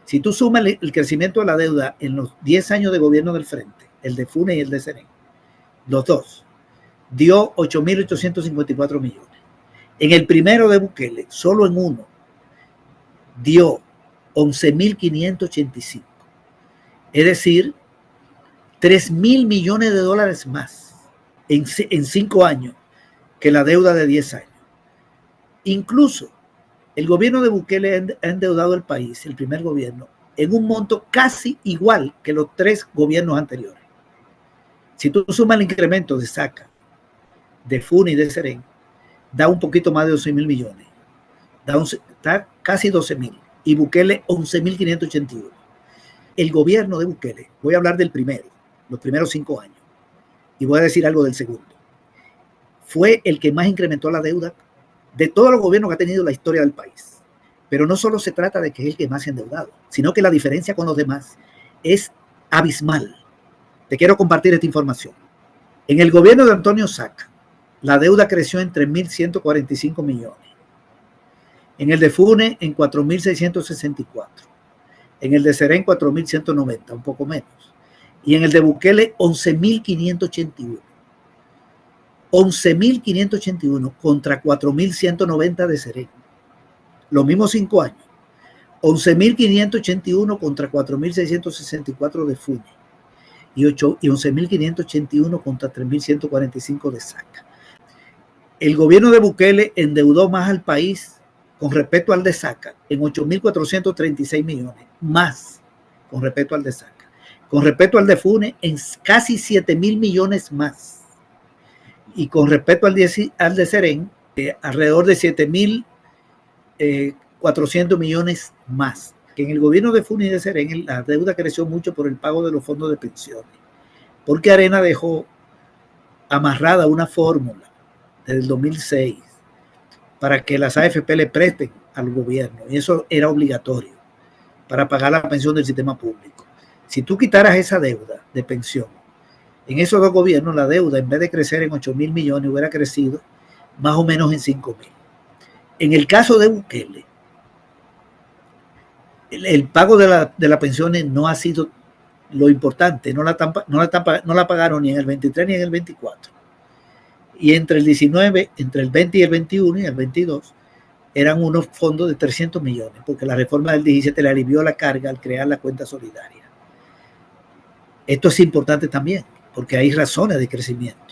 Si tú sumas el crecimiento de la deuda en los 10 años de gobierno del Frente, el de Funes y el de Serén, los dos, dio 8.854 millones. En el primero de Bukele, solo en uno, dio 11.585. Es decir, 3.000 millones de dólares más en 5 años que la deuda de 10 años. Incluso el gobierno de Bukele ha endeudado el país, el primer gobierno, en un monto casi igual que los 3 gobiernos anteriores. Si tú sumas el incremento de SACA, de FUNE y de Serén, da un poquito más de 12.000 millones. Está casi 12.000. Y Bukele 11.581. El gobierno de Bukele, voy a hablar del primero, los primeros 5 años, y voy a decir algo del segundo, fue el que más incrementó la deuda de todos los gobiernos que ha tenido la historia del país. Pero no solo se trata de que es el que más se ha endeudado, sino que la diferencia con los demás es abismal. Te quiero compartir esta información. En el gobierno de Antonio Saca, la deuda creció en 3.145 millones. En el de Fune, en 4.664. En el de Serén, 4.190, un poco menos. Y en el de Bukele, 11.581. 11.581 contra 4.190 de Serén. Los mismos 5 años. 11.581 contra 4.664 de Fune. Y 11.581 contra 3.145 de Saca. El gobierno de Bukele endeudó más al país con respecto al de Saca en 8.436 millones, más con respecto al de Saca. Con respecto al de Fune, en casi 7.000 millones más. Y con respecto al de Serén, alrededor de 7.400 millones más. Que en el gobierno de Fune y de Serén, la deuda creció mucho por el pago de los fondos de pensiones. Porque Arena dejó amarrada una fórmula desde el 2006 para que las AFP le presten al gobierno, y eso era obligatorio para pagar la pensión del sistema público. Si tú quitaras esa deuda de pensión, en esos 2 gobiernos la deuda, en vez de crecer en 8.000 millones, hubiera crecido más o menos en 5.000. En el caso de Bukele, el pago de las pensiones no ha sido lo importante, no la pagaron ni en el 23 ni en el 24. Y entre el 19, entre el 20 y el 21 y el 22, eran unos fondos de 300 millones, porque la reforma del 17 le alivió la carga al crear la cuenta solidaria. Esto es importante también, porque hay razones de crecimiento.